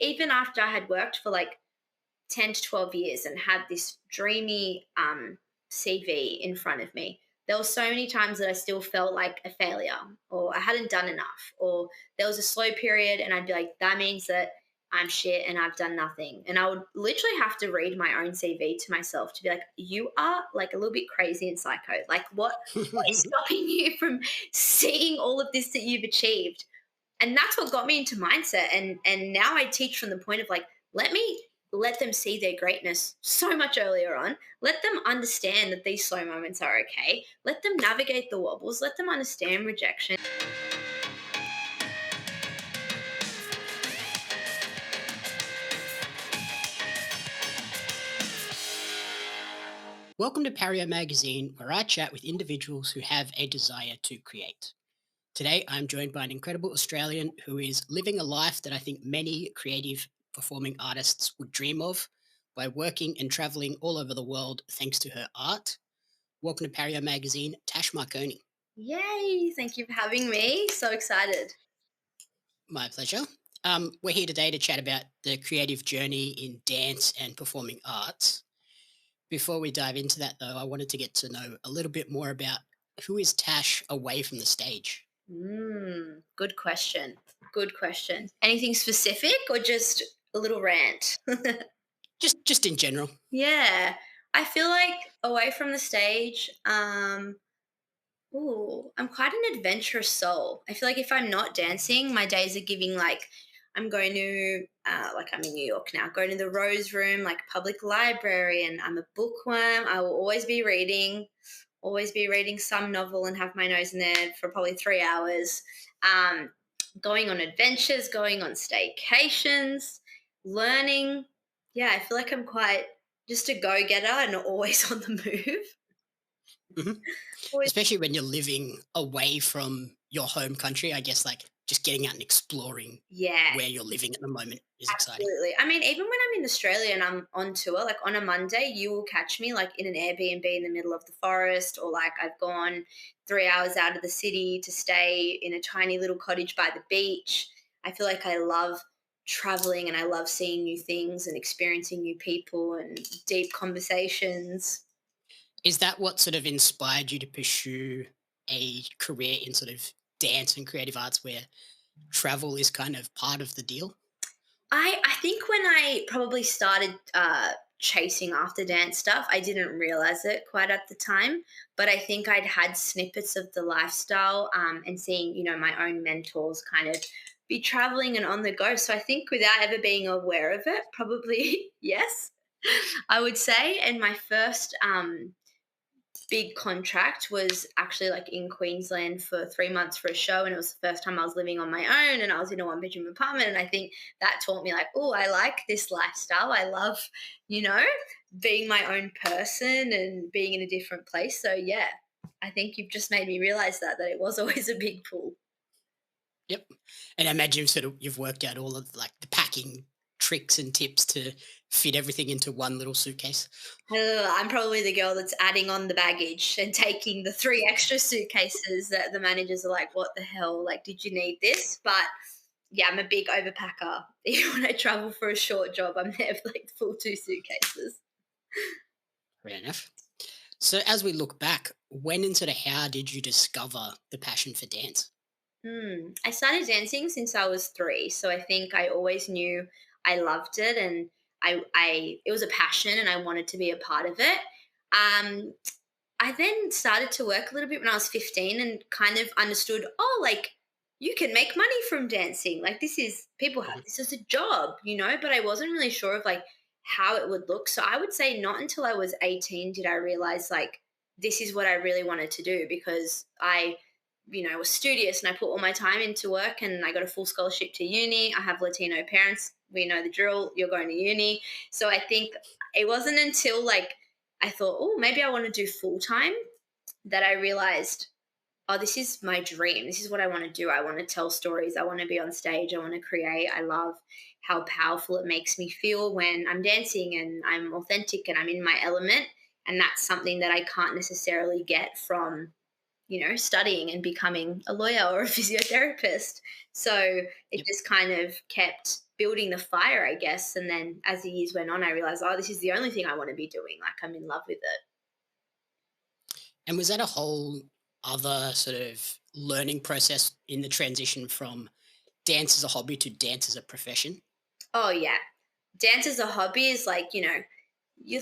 even after I had worked for like 10 to 12 years and had this dreamy CV in front of me, there were so many times that I still felt like a failure or I hadn't done enough, or there was a slow period and I'd be like, that means that I'm shit and I've done nothing. And I would literally have to read my own CV to myself to be like, you are like a little bit crazy and psycho. Like what is stopping you from seeing all of this that you've achieved? And that's what got me into mindset. And now I teach from the point of like, let them see their greatness so much earlier on. Let them understand that these slow moments are okay. Let them navigate the wobbles. Let them understand rejection. Welcome to Pario magazine, where I chat with individuals who have a desire to create. Today, I'm joined by an incredible Australian who is living a life that I think many creative performing artists would dream of by working and traveling all over the world thanks to her art. Welcome to Pario magazine, Tash Marconi. Yay. Thank you for having me. So excited. My pleasure. We're here today to chat about the creative journey in dance and performing arts. Before we dive into that, though, I wanted to get to know a little bit more about who is Tash away from the stage. Good question. Good question. Anything specific or just a little rant? Just in general. Yeah. I feel like away from the stage, I'm quite an adventurous soul. I feel like if I'm not dancing, my days are giving like I'm going to like I'm in New York now, going to the Rose Room, like public library, and I'm a bookworm. I will always be reading some novel and have my nose in there for probably 3 hours. Um, Going on adventures, going on staycations, learning. Yeah, I feel like I'm quite just a go getter and always on the move. Mhm. Always. Especially when you're living away from your home country, I guess like just getting out and exploring Yeah. where you're living at the moment is exciting. Absolutely. I mean, even when I'm in Australia and I'm on tour, like on a Monday, you will catch me like in an Airbnb in the middle of the forest, or like I've gone 3 hours out of the city to stay in a tiny little cottage by the beach. I feel like I love traveling and I love seeing new things and experiencing new people and deep conversations. Is that what sort of inspired you to pursue a career in sort of dance and creative arts where travel is kind of part of the deal? I think when I probably started chasing after dance stuff, I didn't realize it quite at the time. But I think I'd had snippets of the lifestyle and seeing, my own mentors kind of be traveling and on the go. So I think without ever being aware of it, probably yes, I would say. And my first big contract was actually like in Queensland for 3 months for a show, and it was the first time I was living on my own and I was in a one bedroom apartment, and I think that taught me like, oh, I like this lifestyle. I love, you know, being my own person and being in a different place. So yeah, I think you've just made me realize that it was always a big pull. Yep. And I imagine you've worked out all of like the packing tricks and tips to fit everything into one little suitcase. I'm probably the girl that's adding on the baggage and taking the three extra suitcases that the managers are like, what the hell? Like, did you need this? But yeah, I'm a big overpacker. Even when I travel for a short job, I'm there with like full two suitcases. Fair enough. So as we look back, when and sort of how did you discover the passion for dance? I started dancing since I was 3, so I think I always knew I loved it, and I it was a passion, and I wanted to be a part of it. Um, I then started to work a little bit when I was 15 and kind of understood, oh, like you can make money from dancing. Like this is people have Mhm. this as a job, but I wasn't really sure of like how it would look. So I would say not until I was 18 did I realize like this is what I really wanted to do, because I was studious and I put all my time into work and I got a full scholarship to uni. I have Latino parents. We know the drill. You're going to uni. So I think it wasn't until like I thought, oh, maybe I want to do full time, that I realized, oh, this is my dream. This is what I want to do. I want to tell stories. I want to be on stage. I want to create. I love how powerful it makes me feel when I'm dancing and I'm authentic and I'm in my element. And that's something that I can't necessarily get from, studying and becoming a lawyer or a physiotherapist. So it Yep. just kind of kept building the fire, I guess. And then as the years went on, I realized, oh, this is the only thing I want to be doing. Like, I'm in love with it. And was that a whole other sort of learning process in the transition from dance as a hobby to dance as a profession? Oh, yeah. Dance as a hobby is like, you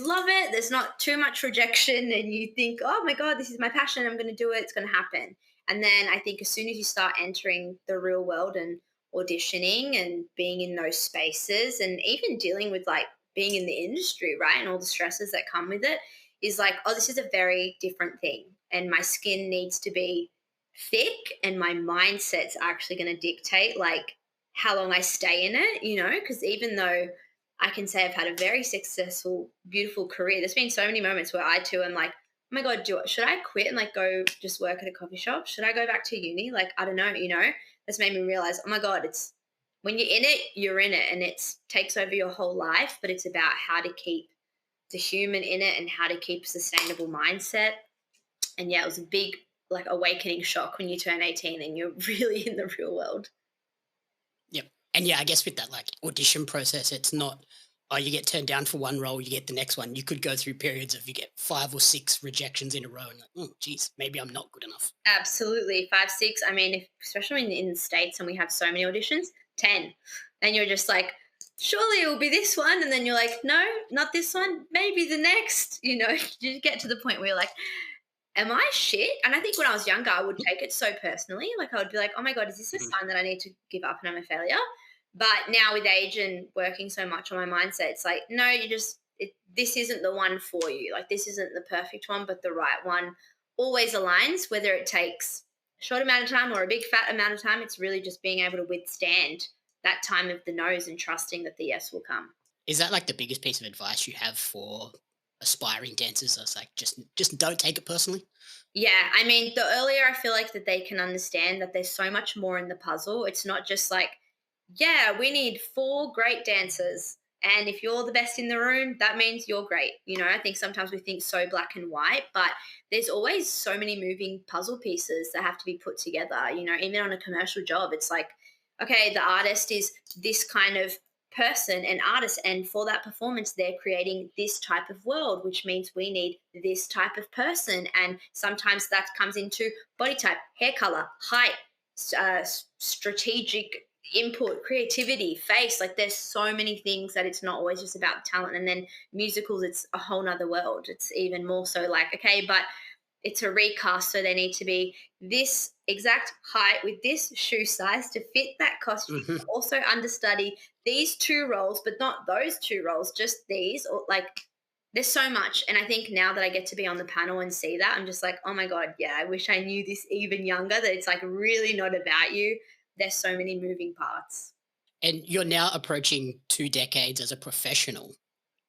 love it. There's not too much rejection, and you think, oh my God, this is my passion. I'm going to do it. It's going to happen. And then I think as soon as you start entering the real world and auditioning and being in those spaces and even dealing with like being in the industry, right? And all the stresses that come with it is like, oh, this is a very different thing. And my skin needs to be thick, and my mindset's actually going to dictate like how long I stay in it, because even though I can say I've had a very successful, beautiful career. There's been so many moments where I too am like, oh my God, should I quit and like go just work at a coffee shop? Should I go back to uni? Like, I don't know, That's made me realize, oh my God, it's when you're in it, you're in it, and it takes over your whole life, but it's about how to keep the human in it and how to keep a sustainable mindset. And yeah, it was a big like awakening shock when you turn 18 and you're really in the real world. Yep. And yeah, I guess with that like audition process, it's not, oh, you get turned down for one role, you get the next one. You could go through periods of you get 5 or 6 rejections in a row and like, oh, geez, maybe I'm not good enough. Absolutely. 5, 6. I mean, especially in the States and we have so many auditions, 10. And you're just like, surely it will be this one. And then you're like, no, not this one. Maybe the next. You get to the point where you're like, am I shit? And I think when I was younger, I would take it so personally. Like, I would be like, oh my God, is this a Mhm. sign that I need to give up and I'm a failure? But now with age and working so much on my mindset, it's like, no, this isn't the one for you. Like, this isn't the perfect one, but the right one always aligns, whether it takes a short amount of time or a big fat amount of time. It's really just being able to withstand that time of the no's and trusting that the yes will come. Is that like the biggest piece of advice you have for aspiring dancers? It's like just don't take it personally. Yeah, I mean, the earlier I feel like that they can understand that there's so much more in the puzzle. It's not just like, yeah, we need 4 great dancers. And if you're the best in the room, that means you're great. I think sometimes we think so black and white, but there's always so many moving puzzle pieces that have to be put together. Even on a commercial job, it's like, okay, the artist is this kind of person and artist, and for that performance they're creating this type of world, which means we need this type of person. And sometimes that comes into body type, hair color, height, strategic input, creativity, face. Like, there's so many things that it's not always just about talent. And then musicals, it's a whole nother world. It's even more so like, okay, but it's a recast, so they need to be this exact height with this shoe size to fit that costume. Mhm. Also understudy these 2 roles, but not those 2 roles, just these. Or like, there's so much. And I think now that I get to be on the panel and see that, I'm just like, oh my God, yeah, I wish I knew this even younger, that it's like really not about you. There's so many moving parts. And you're now approaching 2 decades as a professional.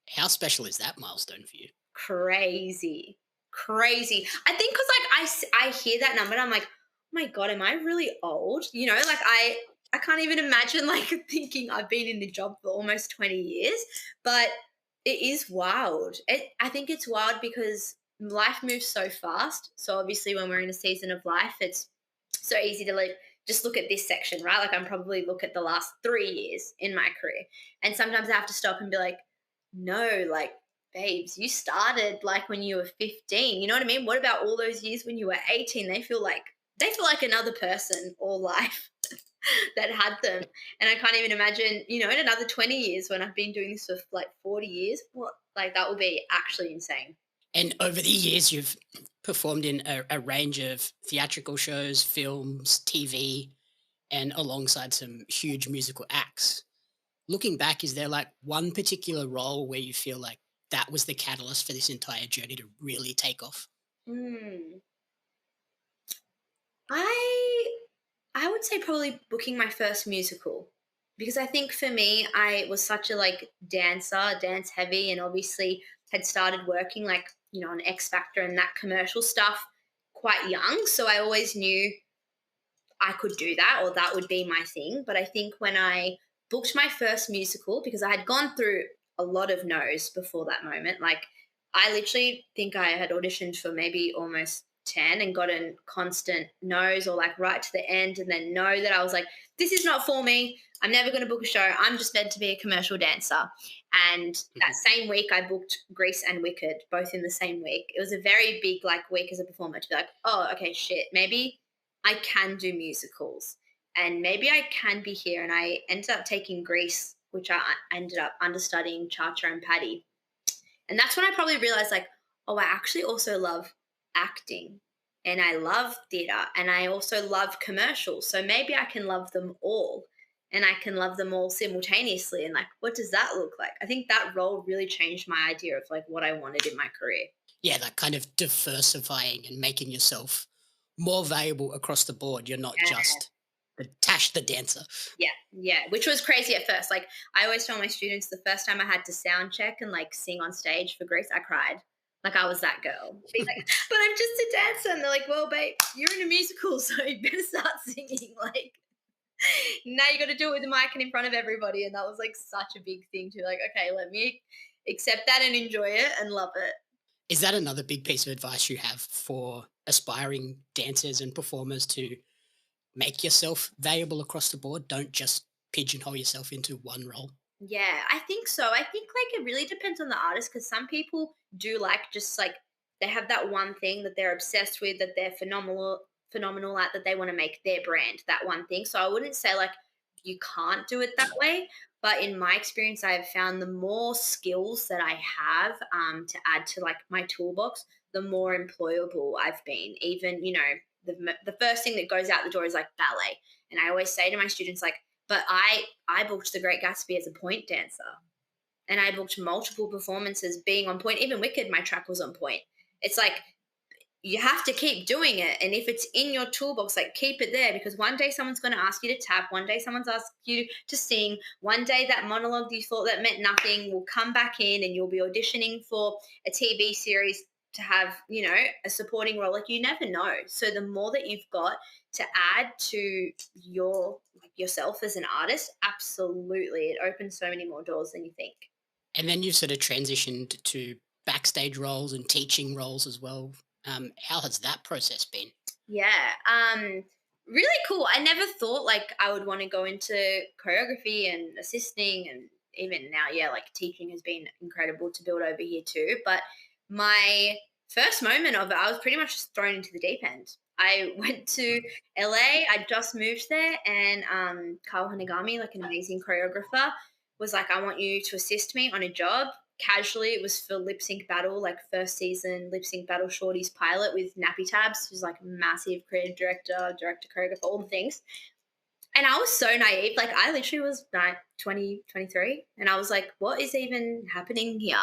How special is that milestone for you? Crazy. Crazy. I think because like I hear that number and I'm like, oh my God, am I really old? Like I can't even imagine like thinking I've been in the job for almost 20 years, but it is wild. I think it's wild because life moves so fast. So obviously when we're in a season of life, it's so easy to like just look at this section, right? Like I'm probably look at the last 3 years in my career. And sometimes I have to stop and be like, no, like, babes, you started like when you were 15. You know what I mean? What about all those years when you were 18? They feel like another person all life that had them. And I can't even imagine, in another 20 years when I've been doing this for like 40 years, what like that will be actually insane. And over the years, you've performed in a range of theatrical shows, films, TV, and alongside some huge musical acts. Looking back, is there like one particular role where you feel like that was the catalyst for this entire journey to really take off? Hmm. I I would say probably booking my first musical, because I think for me I was such a like dancer, dance heavy, and obviously had started working like, on X Factor and that commercial stuff quite young, so I always knew I could do that or that would be my thing. But I think when I booked my first musical, because I had gone through a lot of no's before that moment, like I literally think I had auditioned for maybe almost 10 and gotten constant no's or like right to the end and then no, that I was like, this is not for me. I'm never going to book a show. I'm just meant to be a commercial dancer. And that Mhm. same week, I booked Grease and Wicked both in the same week. It was a very big like week as a performer to be like, oh, okay, shit, maybe I can do musicals and maybe I can be here. And I ended up taking Grease, which I ended up understudying Cha Cha and Patty. And that's when I probably realized, like, oh, I actually also love acting and I love theater and I also love commercials. So maybe I can love them all and I can love them all simultaneously. And like, what does that look like? I think that role really changed my idea of like what I wanted in my career. Yeah, that kind of diversifying and making yourself more valuable across the board. You're not Yeah. just the Tash the dancer. Yeah, yeah, which was crazy at first. Like I always tell my students the first time I had to sound check and like sing on stage for Grace, I cried. Like I was that girl. Being like, but I'm just a dancer. And they're like, well, babe, you're in a musical, so you better start singing. Like now you gotta do it with the mic and in front of everybody. And that was like such a big thing to be like, okay, let me accept that and enjoy it and love it. Is that another big piece of advice you have for aspiring dancers and performers to make yourself valuable across the board? Don't just pigeonhole yourself into one role. Yeah, I think so. I think like it really depends on the artist because some people do like just like they have that one thing that they're obsessed with, that they're phenomenal at, that they want to make their brand, that one thing. So I wouldn't say like you can't do it that way. But in my experience, I've found the more skills that I have to add to like my toolbox, the more employable I've been. Even, the first thing that goes out the door is like ballet. And I always say to my students, like, but I booked The Great Gatsby as a point dancer, and I booked multiple performances being on point. Even Wicked, my track was on point. It's like you have to keep doing it, and if it's in your toolbox, like keep it there because one day someone's going to ask you to tap, one day someone's asked you to sing, one day that monologue you thought that meant nothing will come back in, and you'll be auditioning for a TV series to have a supporting role. Like you never know. So the more that you've got to add to yourself as an artist, absolutely, it opens so many more doors than you think. And then you've sort of transitioned to backstage roles and teaching roles as well. How has that process been? Yeah. Really cool. I never thought like I would want to go into choreography and assisting, and even now, yeah, like teaching has been incredible to build over here too. But my first moment of it, I was pretty much just thrown into the deep end. I went to LA. I just moved there, and Carl Hanagami, like an amazing choreographer, was like, "I want you to assist me on a job." Casually, it was for Lip Sync Battle, like first season Lip Sync Battle Shorty's pilot with Nappy Tabs, who's like massive creative director, choreographer, all the things. And I was so naive. Like I literally was like 20, 23, and I was like, what is even happening here?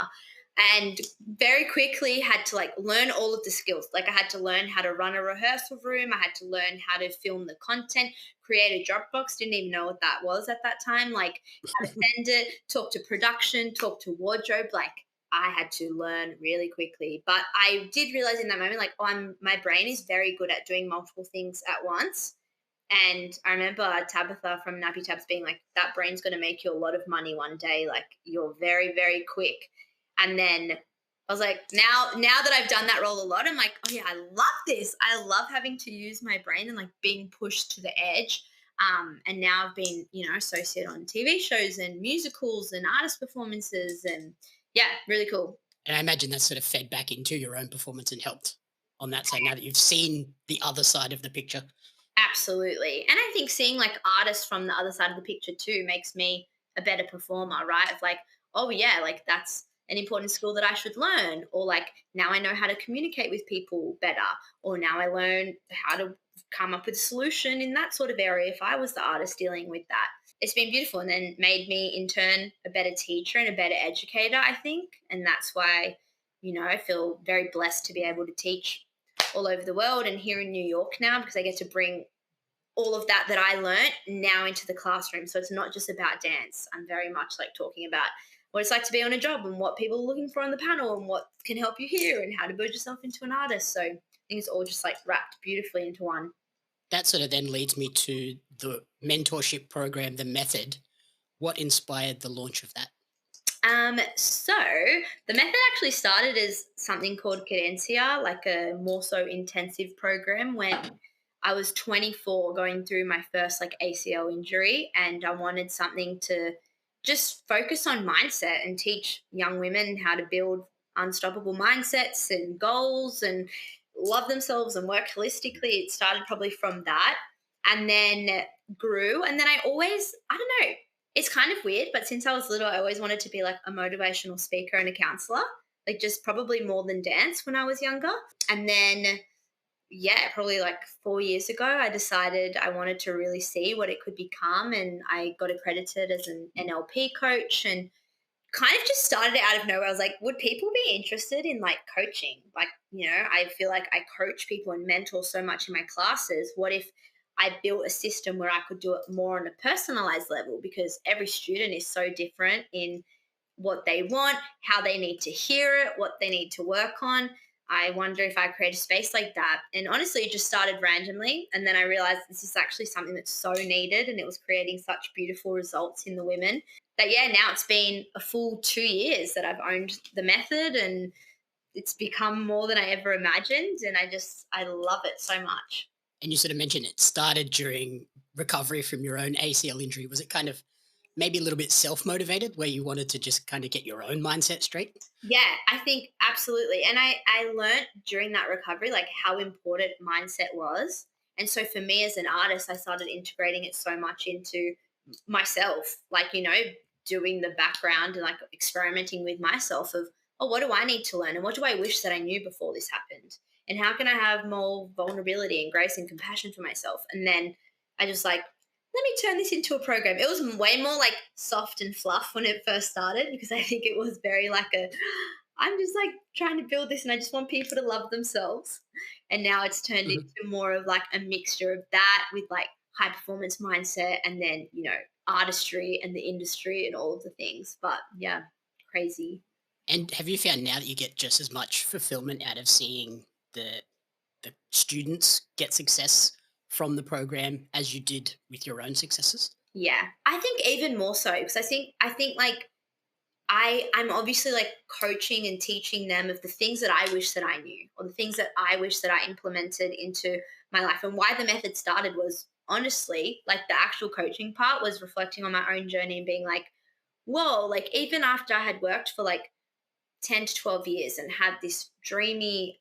And very quickly had to like learn all of the skills. Like I had to learn how to run a rehearsal room. I had to learn how to film the content, create a Dropbox. Didn't even know what that was at that time. Like how to send it, talk to production, talk to wardrobe. Like I had to learn really quickly. But I did realize in that moment, like, my brain is very good at doing multiple things at once. And I remember Tabitha from Nappy Tabs being like, that brain's going to make you a lot of money one day. Like, you're very, very quick. And then I was like, now that I've done that role a lot, I'm like, oh yeah, I love this. I love having to use my brain and like being pushed to the edge. And now I've been, associated on TV shows and musicals and artist performances. And yeah, really cool. And I imagine that sort of fed back into your own performance and helped on that side now that you've seen the other side of the picture. Absolutely. And I think seeing like artists from the other side of the picture too makes me a better performer, right? Of like, oh yeah, like that's an important skill that I should learn. Or like now I know how to communicate with people better. Or now I learn how to come up with a solution in that sort of area if I was the artist dealing with that. It's been beautiful and then made me in turn a better teacher and a better educator, I think. And that's why, I feel very blessed to be able to teach all over the world and here in New York now because I get to bring all of that I learned now into the classroom. So it's not just about dance. I'm very much like talking about what it's like to be on a job and what people are looking for on the panel and what can help you here and how to build yourself into an artist. So I think it's all just like wrapped beautifully into one. That sort of then leads me to the mentorship program, the method. What inspired the launch of that? So the method actually started as something called cadencia, like a more so intensive program when I was 24 going through my first like ACL injury, and I wanted something to just focus on mindset and teach young women how to build unstoppable mindsets and goals and love themselves and work holistically. It started probably from that and then grew. And then I always, I don't know, it's kind of weird, but since I was little, I always wanted to be like a motivational speaker and a counselor, like just probably more than dance when I was younger. And then, yeah, probably like 4 years ago, I decided I wanted to really see what it could become. And I got accredited as an NLP coach and kind of just started out of nowhere. I was like, would people be interested in like coaching? Like, I feel like I coach people and mentor so much in my classes. What if I built a system where I could do it more on a personalized level? Because every student is so different in what they want, how they need to hear it, what they need to work on. I wonder if I create a space like that. And honestly, it just started randomly. And then I realized this is actually something that's so needed and it was creating such beautiful results in the women that, yeah, now it's been a full 2 years that I've owned the method and it's become more than I ever imagined. And I love it so much. And you sort of mentioned it started during recovery from your own ACL injury. Was it kind of maybe a little bit self-motivated where you wanted to just kind of get your own mindset straight? Yeah, I think absolutely. And I learned during that recovery like how important mindset was. And so for me as an artist, I started integrating it so much into myself, like, doing the background and like experimenting with myself of, oh, what do I need to learn? And what do I wish that I knew before this happened? And how can I have more vulnerability and grace and compassion for myself? And then I just like, let me turn this into a program. It was way more like soft and fluff when it first started because I think it was very like I'm just like trying to build this and I just want people to love themselves. And now it's turned into Mhm. more of like a mixture of that with like high performance mindset and then, artistry and the industry and all of the things. But yeah, crazy. And have you found now that you get just as much fulfillment out of seeing the students get success from the program as you did with your own successes? Yeah. I think even more so because I think like I'm obviously like coaching and teaching them of the things that I wish that I knew or the things that I wish that I implemented into my life. And why the method started was honestly like the actual coaching part was reflecting on my own journey and being like, whoa, like even after I had worked for like 10 to 12 years and had this dreamy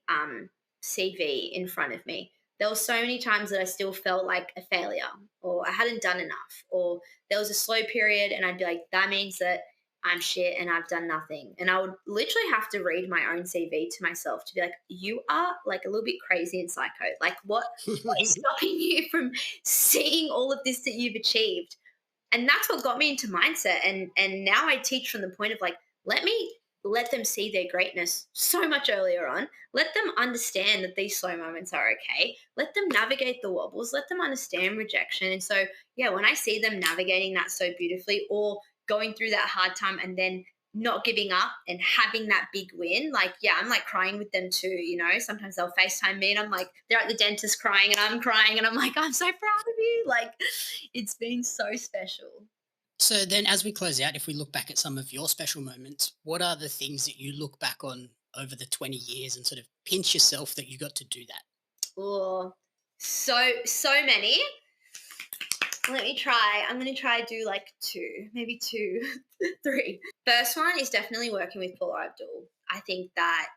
CV in front of me, there were so many times that I still felt like a failure or I hadn't done enough or there was a slow period and I'd be like, that means that I'm shit and I've done nothing. And I would literally have to read my own CV to myself to be like, you are like a little bit crazy and psycho. Like what is stopping you from seeing all of this that you've achieved? And that's what got me into mindset and now I teach from the point of like let them see their greatness so much earlier on, let them understand that these slow moments are okay, let them navigate the wobbles, let them understand rejection. And so yeah, when I see them navigating that so beautifully or going through that hard time and then not giving up and having that big win, like, yeah, I'm like crying with them too. Sometimes they'll FaceTime me and I'm like, they're at the dentist crying and I'm crying and I'm like, I'm so proud of you. Like, it's been so special. So then, as we close out, if we look back at some of your special moments, what are the things that you look back on over the 20 years and sort of pinch yourself that you got to do that? Oh, so many. Let me try. I'm gonna try do like two, maybe two, three. First one is definitely working with Paula Abdul. I think that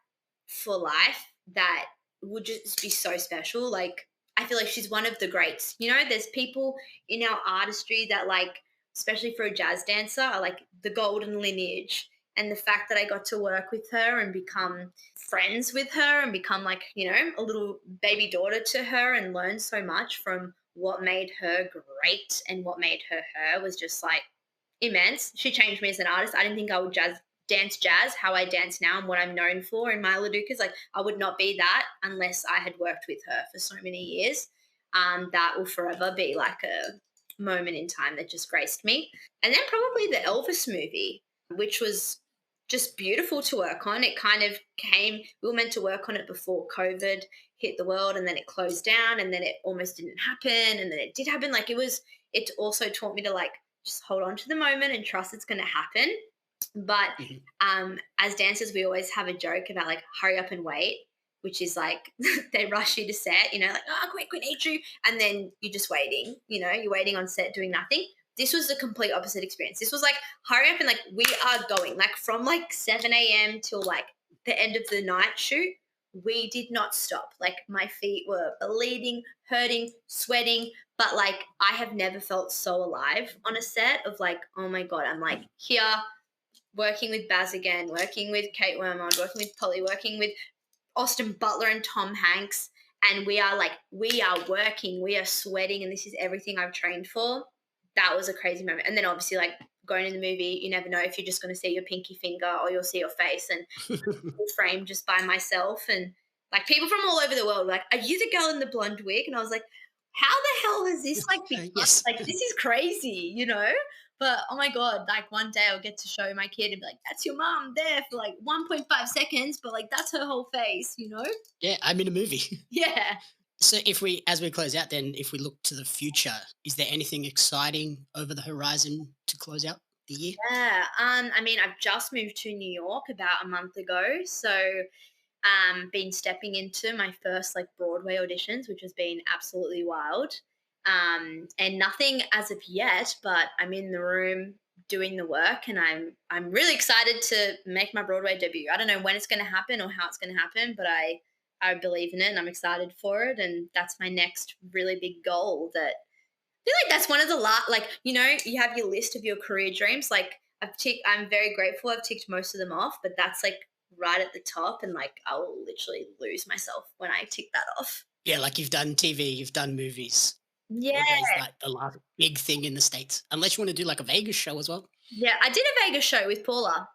for life, that would just be so special. Like, I feel like she's one of the greats. There's people in our artistry that like, especially for a jazz dancer, are like the golden lineage. And the fact that I got to work with her and become friends with her and become like, a little baby daughter to her and learn so much from what made her great and what made her her was just like immense. She changed me as an artist. I didn't think I would dance jazz how I dance now and what I'm known for in my Ladukas. Like, I would not be that unless I had worked with her for so many years. That will forever be like a moment in time that just graced me. And then probably the Elvis movie, which was just beautiful to work on. It kind of we were meant to work on it before COVID hit the world and then it closed down and then it almost didn't happen and then it did happen. Like, it also taught me to like just hold on to the moment and trust it's going to happen. But Mhm. as dancers, we always have a joke about like hurry up and wait, which is like they rush you to set, like, oh, quick, we need you. And then you're just waiting, you're waiting on set doing nothing. This was the complete opposite experience. This was like hurry up and like we are going, like from like 7 a.m. till like the end of the night shoot. We did not stop. Like my feet were bleeding, hurting, sweating, but like I have never felt so alive on a set of like, oh my God, I'm like here working with Baz again, working with Kate Wormond, working with Polly, working with Austin Butler and Tom Hanks. And we are like, we are working, we are sweating, and this is everything I've trained for. That was a crazy moment. And then obviously, like going in the movie, you never know if you're just going to see your pinky finger or you'll see your face, and full frame just by myself. And like people from all over the world were like, are you the girl in the blonde wig? And I was like, how the hell has this like become? Yes. Like, this is crazy. But oh my God, like one day I'll get to show my kid and be like, that's your mom there for like 1.5 seconds, but like that's her whole face. Yeah, I'm in a movie. Yeah. So as we close out, then if we look to the future, is there anything exciting over the horizon to close out the year? Yeah. I mean, I've just moved to New York about a month ago. So been stepping into my first like Broadway auditions, which has been absolutely wild. And nothing as of yet, but I'm in the room doing the work, and I'm really excited to make my Broadway debut. I don't know when it's going to happen or how it's going to happen, but I believe in it and I'm excited for it, and that's my next really big goal. That I feel like that's one of the like you have your list of your career dreams. Like I'm very grateful I've ticked most of them off, but that's like right at the top, and like I will literally lose myself when I tick that off. Yeah, like you've done TV, you've done movies. Yeah, Broadway's like the last big thing in the States, unless you want to do like a Vegas show as well. yeah. I did a Vegas show with Paula.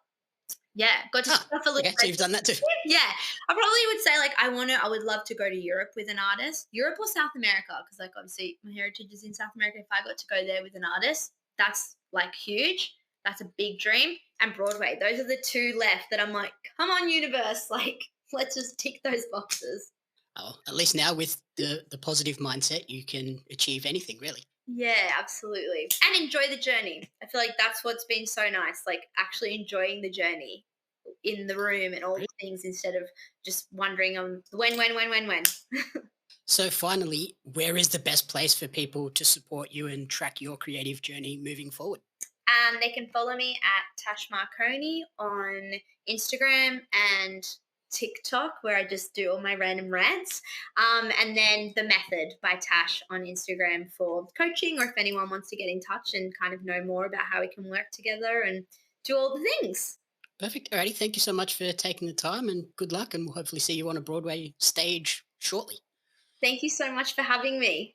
Yeah, got to Ah, start off a little okay, so you've done that too. Yeah, I probably would say like I would love to go to Europe with an artist, Europe or South America, because like obviously my heritage is in South America. If I got to go there with an artist, that's like huge. That's a big dream. And Broadway, those are the two left that I'm like, come on, universe, like let's just tick those boxes. Oh, at least now with the positive mindset, you can achieve anything really. Yeah, absolutely. And enjoy the journey. I feel like that's what's been so nice, like actually enjoying the journey in the room and all the things instead of just wondering when. So finally, where is the best place for people to support you and track your creative journey moving forward? They can follow me at Tash Marconi on Instagram and TikTok, where I just do all my random rants. And then The Method by Tash on Instagram for coaching, or if anyone wants to get in touch and kind of know more about how we can work together and do all the things. Perfect. Alrighty, thank you so much for taking the time and good luck, and we'll hopefully see you on a Broadway stage shortly. Thank you so much for having me.